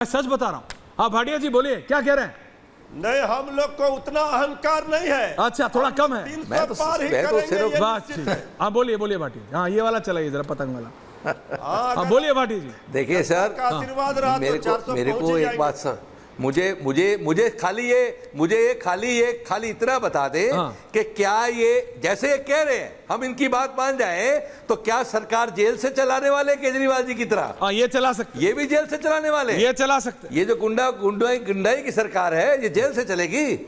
सच बता रहा हूँ। हाँ भाटिया जी बोलिए, क्या कह रहे हैं? नहीं, हम लोग को उतना अहंकार नहीं है। अच्छा, थोड़ा कम है। 300 पार ही करेंगे, बात ठीक है। हाँ बोलिए बोलिए भाटिया। हाँ ये वाला चलाइए जरा, पतंग वाला। हाँ बोलिए भाटिया जी। देखिए सर, आशीर्वाद रहा तो मेरे को एक बात सर, मुझे खाली इतना बता दे कि क्या ये जैसे ये कह रहे हैं हम इनकी बात मान जाए तो क्या सरकार जेल से चलाने वाले केजरीवाल जी की तरह? हाँ ये चला सकते, ये भी जेल से चलाने वाले, ये चला सकते। ये जो गुंडाई की सरकार है ये जेल से चलेगी।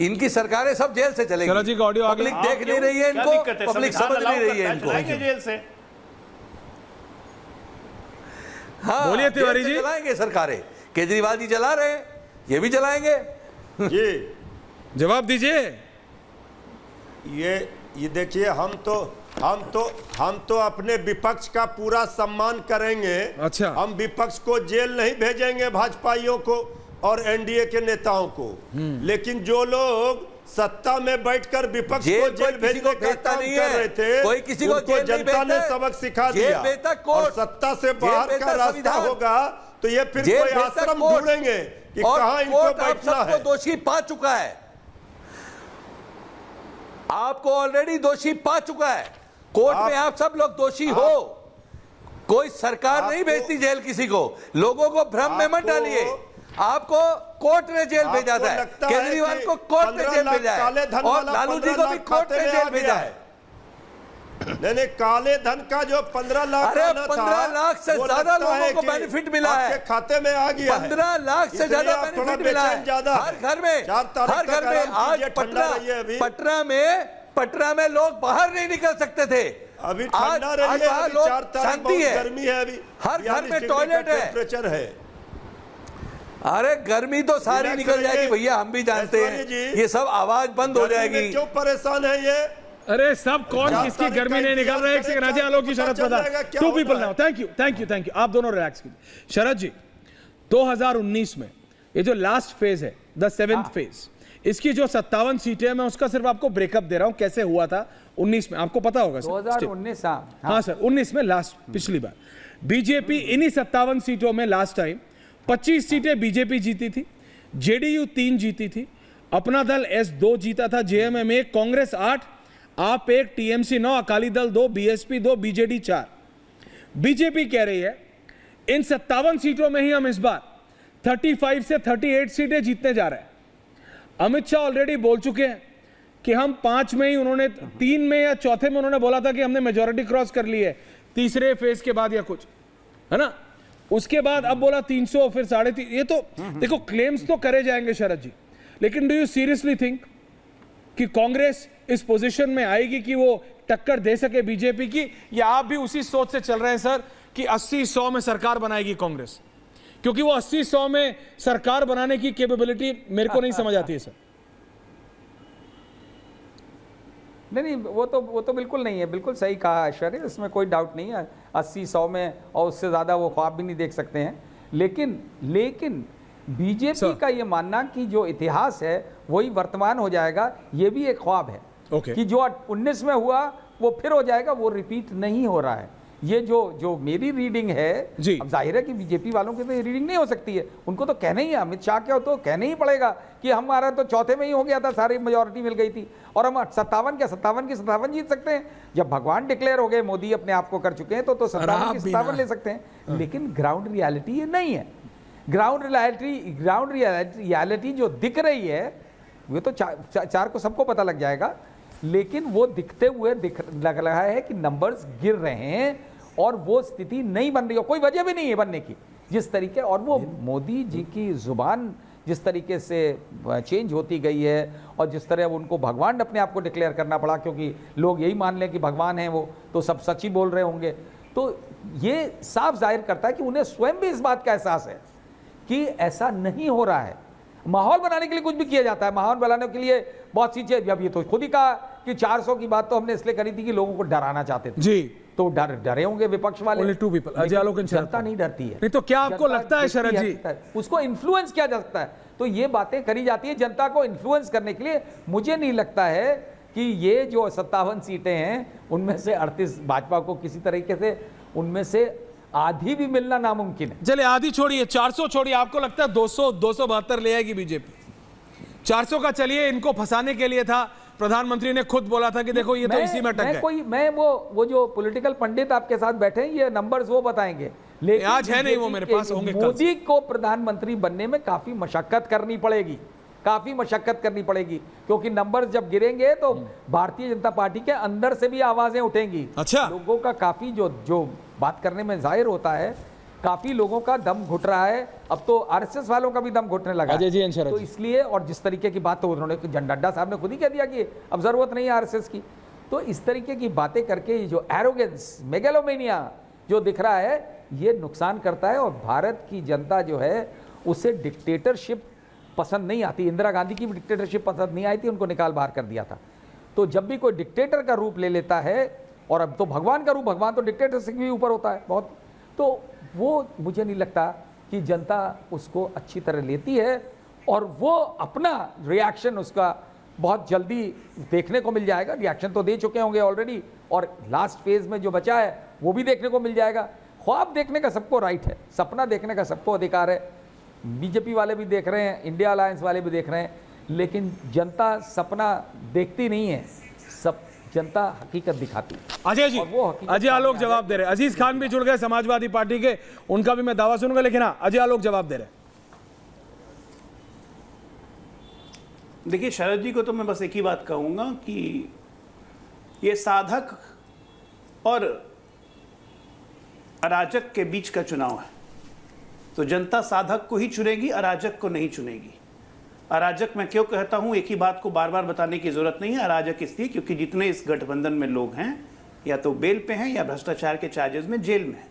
इनकी सरकारें सब जेल से चलेगी। शरद जी का ऑडियो पब्लिक देख नहीं रही है इनको, पब्लिक समझ नहीं रही है इनको। जेल से हाँ, बोलिए तिवारी जी। चलाएंगे सरकारें, केजरीवाल जी चला रहे हैं, ये भी चलाएंगे। जी जवाब दीजिए। ये देखिए, हम तो अपने विपक्ष का पूरा सम्मान करेंगे। अच्छा, हम विपक्ष को जेल नहीं भेजेंगे, भाजपाइयों को और एनडीए के नेताओं को। लेकिन जो लोग सत्ता में बैठकर विपक्ष को जेल भेजने का काम कर रहे थे, कोई किसी को उनको जनता ने सबक सिखा दिया। और सत्ता से बाहर का रास्ता होगा तो ये फिर कोई आश्रम ढूंढेंगे कि कहां इनको बैठना है। दोषी पा चुका है, आपको ऑलरेडी दोषी पा चुका है। कोर्ट में आप सब लोग दोषी हो। कोई सरकार नहीं भेजती जेल किसी को, लोगों को भ्रम में मत डालिए। आपको कोर्ट ने जेल भेजा था, केजरीवाल को कोर्ट ने जेल भेजा है और लालू जी को भी कोर्ट ने जेल भेजा है। नहीं, काले धन का जो 15 लाख, अरे 15 लाख से ज्यादा लोगों को बेनिफिट मिला है, खाते में आ गया। 15 लाख से ज्यादा बेनिफिट मिला है हर घर में। आज पटना में लोग बाहर नहीं निकल सकते थे, अभी ठंडा रही है, अभी 4 तारीख बहुत गर्मी है, अभी हर घर में टॉयलेट है, टेम्परेचर है। अरे गर्मी तो सारी निकल जाएगी भैया, हम भी जानते हैं। ये सब आवाज बंद हो जाएगी। क्यों परेशान है ये? अरे सब कौन किसकी गर्मी नहीं निकल रहा है। एक second, Ajay Alok ji, Sharad Pradhan, two people now. Thank you. आप दोनों रिलैक्स कीजिए। शरद जी, 2019 में ये जो लास्ट फेज है, द 7th फेज, इसकी जो 57 सीटें हैं, मैं उसका सिर्फ आपको ब्रेकअप दे रहा हूं कैसे हुआ था 19 में, आपको पता होगा। 2019 हाँ सर, 19 में लास्ट, पिछली बार बीजेपी इन्हीं 57 सीटों में लास्ट टाइम 25 सीटें बीजेपी जीती थी, जेडीयू 3 जीती थी, अपना दल एस 2 जीता था, जेएमएम 1, कांग्रेस 8, आप 1, TMC 9, Akali Dal 2, BSP 2, BJD 4। BJP कह रही है इन 57 सीटों में ही हम इस बार 35 से 38 सीटें जीतने जा रहे हैं। अमित शाह ऑलरेडी बोल चुके हैं कि हम 5 में ही, उन्होंने 3 में या चौथे में उन्होंने बोला था कि हमने मेजॉरिटी क्रॉस कर ली है तीसरे फेज के बाद या कुछ, है ना। उसके बाद अब बोला 300, फिर 350। ये तो देखो क्लेम्स तो करे जाएंगे शरद जी, लेकिन डू यू सीरियसली थिंक कि कांग्रेस इस पोजीशन में आएगी कि वो टक्कर दे सके बीजेपी की, या आप भी उसी सोच से चल रहे हैं सर कि 80-100 में सरकार बनाएगी कांग्रेस? क्योंकि वो 80-100 में सरकार बनाने की कैपेबिलिटी मेरे को नहीं समझ आती है सर। नहीं, वो तो बिल्कुल नहीं है। बिल्कुल सही कहा ऐश्वर्या, इसमें कोई डाउट नहीं है। 80-100 में और उससे ज़्यादा वो ख्वाब भी नहीं देख सकते हैं। लेकिन बीजेपी का ये मानना कि जो इतिहास है वही वर्तमान हो जाएगा, ये भी एक ख्वाब है। कि जो 19 में हुआ वो फिर हो जाएगा, वो रिपीट नहीं हो रहा है। ये जो मेरी रीडिंग है, अब जाहिर है कि बीजेपी वालों की तो ये रीडिंग नहीं हो सकती है। उनको तो कहना ही है, अमित शाह क्या हो तो कहना ही पड़ेगा कि हमारा तो चौथे में ही हो गया था, सारी मेजॉरिटी मिल गई थी और हम 57 जीत सकते हैं। जब भगवान डिक्लेयर हो गए, मोदी अपने आप को कर चुके हैं, तो 57 ले सकते हैं। लेकिन ग्राउंड रियलिटी ये नहीं है। ग्राउंड रियलिटी जो दिख रही है वो तो चार को सबको पता लग जाएगा, लेकिन वो दिखते हुए लग रहा है कि नंबर्स गिर रहे हैं और वो स्थिति नहीं बन रही है। कोई वजह भी नहीं है बनने की जिस तरीके, और वो मोदी जी की जुबान जिस तरीके से चेंज होती गई है और जिस तरह उनको भगवान अपने आप को डिक्लेयर करना पड़ा, क्योंकि लोग यही मान लें कि भगवान हैं वो, तो सब सच ही बोल रहे होंगे। तो ये साफ जाहिर करता है कि उन्हें स्वयं भी इस बात का एहसास है कि ऐसा नहीं हो रहा है। माहौल बनाने के लिए कुछ भी किया जाता है, माहौल बनाने के लिए बहुत सी चीजें। अब ये तो खुद ही कहा कि 400 की बात तो हमने इसलिए करी थी कि लोगों को डराना चाहते थे जी, तो डरे होंगे विपक्ष वाले। जनता नहीं डरती है। नहीं तो क्या आपको लगता है शरद जी उसको इन्फ्लुएंस किया जा सकता है? तो ये बातें करी जाती है जनता को इन्फ्लुएंस करने के लिए। मुझे नहीं लगता है कि ये जो 57 सीटें हैं उनमें से 38 भाजपा को किसी तरीके से उनमें से आधी भी मिलना नामुमकिन है। चलिए आधी छोड़िए, 400 छोड़िए, आपको लगता है 272 ले आएगी बीजेपी? 400 का चलिए, इनको फंसाने के लिए था, प्रधानमंत्री ने खुद बोला था कि देखो ये तो इसी में अटक गए। मैं वो जो पॉलिटिकल पंडित आपके साथ बैठे हैं, ये नंबर्स वो बताएंगे, लेकिन आज है नहीं वो मेरे पास, होंगे कल। मोदी को प्रधानमंत्री बनने में काफी मशक्कत करनी पड़ेगी, काफी मशक्कत करनी पड़ेगी, क्योंकि नंबर्स जब गिरेंगे तो भारतीय जनता पार्टी के अंदर से भी आवाजें उठेंगी। अच्छा, लोगों का काफी जो बात करने में जाहिर होता है, काफी लोगों का दम घुट रहा है। अब तो आरएसएस वालों का भी दम घुटने लगा अजय जी, है। तो इसलिए, और जिस तरीके की बात तो उन्होंने, नड्डा साहब ने खुद ही कह दिया कि अब जरूरत नहीं है आरएसएस की। तो इस तरीके की बातें करके जो एरोगेंस, मेगालोमेनिया जो दिख रहा है, ये नुकसान करता है। और भारत की जनता जो है उसे डिक्टेटरशिप पसंद नहीं आती। इंदिरा गांधी की भी डिक्टेटरशिप पसंद नहीं आई थी, उनको निकाल बाहर कर दिया था। तो जब भी कोई डिक्टेटर का रूप ले लेता है, और अब तो भगवान का रूप, भगवान तो डिक्टेटर से भी ऊपर होता है बहुत, तो वो मुझे नहीं लगता कि जनता उसको अच्छी तरह लेती है। और वो अपना रिएक्शन उसका बहुत जल्दी देखने को मिल जाएगा। रिएक्शन तो दे चुके होंगे ऑलरेडी, और लास्ट फेज में जो बचा है वो भी देखने को मिल जाएगा। ख्वाब देखने का सबको राइट है, सपना देखने का सबको अधिकार है। बीजेपी वाले भी देख रहे हैं, इंडिया अलायंस वाले भी देख रहे हैं, लेकिन जनता सपना देखती नहीं है, सब जनता हकीकत दिखाती है। अजय जी, और वो हकीकत अजय आलोक जवाब दे रहे हैं। अजीज खान भी जुड़ गए समाजवादी पार्टी के, उनका भी मैं दावा सुनूंगा, लेकिन हाँ, अजय आलोक जवाब दे रहे हैं। देखिए, शरद जी को तो मैं बस एक ही बात कहूंगा कि ये साधक और अराजक के बीच का चुनाव है। तो जनता साधक को ही चुनेगी, अराजक को नहीं चुनेगी। अराजक मैं क्यों कहता हूं, एक ही बात को बार बार बताने की जरूरत नहीं है। अराजक इसलिए क्योंकि जितने इस गठबंधन में लोग हैं, या तो बेल पे हैं या भ्रष्टाचार के चार्जेस में जेल में हैं,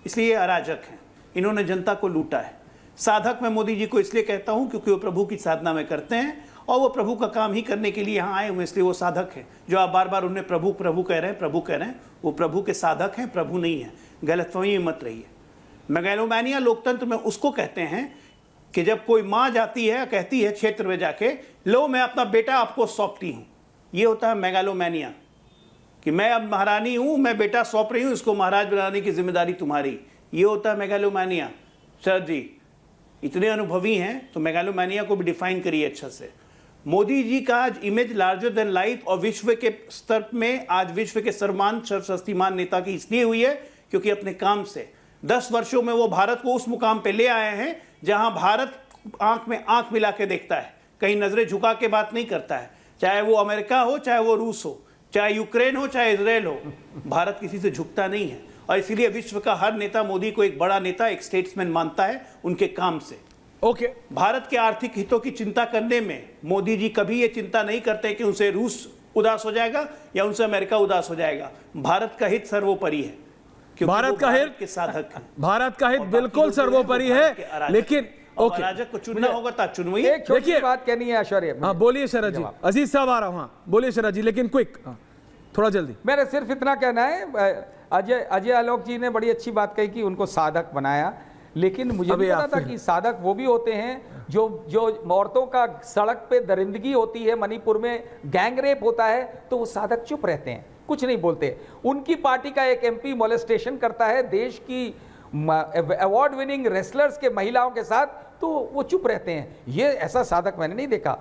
इसलिए ये अराजक हैं। इन्होंने जनता को लूटा है। साधक मैं मोदी जी को इसलिए कहता हूं क्योंकि वो प्रभु की साधना में करते हैं, और वो प्रभु का काम ही करने के लिए यहाँ आए हुए, इसलिए वो साधक है। जो आप बार बार उन्हें प्रभु प्रभु कह रहे हैं, प्रभु कह रहे हैं, वो प्रभु के साधक हैं, प्रभु नहीं है। गलतफहमी में मत रहिए। मेगालोमैनिया लोकतंत्र में उसको कहते हैं कि जब कोई माँ जाती है, कहती है क्षेत्र में जाके, लो मैं अपना बेटा आपको सौंपती हूँ, ये होता है मेगालोमैनिया, कि मैं अब महारानी हूँ, मैं बेटा सौंप रही हूँ, इसको महाराज बनाने की जिम्मेदारी तुम्हारी। ये होता है मेगालोमैनिया। शरद जी इतने अनुभवी हैं, तो मेगालोमैनिया को भी डिफाइन करिए अच्छा से। मोदी जी का आज इमेज लार्जर देन लाइफ और विश्व के स्तर में आज विश्व के सर्वश्रेष्ठमान नेता की इसलिए हुई है क्योंकि अपने काम से 10 वर्षों में वो भारत को उस मुकाम पे ले आए हैं जहां भारत आंख में आंख मिला के देखता है, कहीं नजरें झुका के बात नहीं करता है। चाहे वो अमेरिका हो, चाहे वो रूस हो, चाहे यूक्रेन हो, चाहे इजराइल हो, भारत किसी से झुकता नहीं है। और इसीलिए विश्व का हर नेता मोदी को एक बड़ा नेता, एक स्टेट्समैन मानता है उनके काम से। ओके, भारत के आर्थिक हितों की चिंता करने में मोदी जी कभी ये चिंता नहीं करते कि उनसे रूस उदास हो जाएगा या उनसे अमेरिका उदास हो जाएगा। भारत का हित सर्वोपरि है, क्योंकि भारत का हित के साधक हैं। भारत का हित बिल्कुल सर्वोपरि है, लेकिन ओके, अराजक को चुनना होगा तो चुनवाइए। एक छोटी देखिए- बात कहनी है ऐश्वर्या। हाँ बोलिए शरद जी। अजीज साहब आ रहा हूँ, हाँ बोलिए शरद जी, लेकिन क्विक, थोड़ा जल्दी। मेरा सिर्फ इतना कहना है, अजय आलोक जी ने बड़ी अच्छी बात कही कि उनको साधक बनाया, लेकिन मुझे अभी भी पता आप था कि साधक वो भी होते हैं जो औरतों का सड़क पे दरिंदगी होती है, मणिपुर में गैंग रेप होता है, तो वो साधक चुप रहते हैं, कुछ नहीं बोलते। उनकी पार्टी का एक एमपी मोलेस्टेशन करता है देश की अवार्ड विनिंग रेसलर्स के महिलाओं के साथ, तो वो चुप रहते हैं। ये ऐसा साधक मैंने नहीं देखा।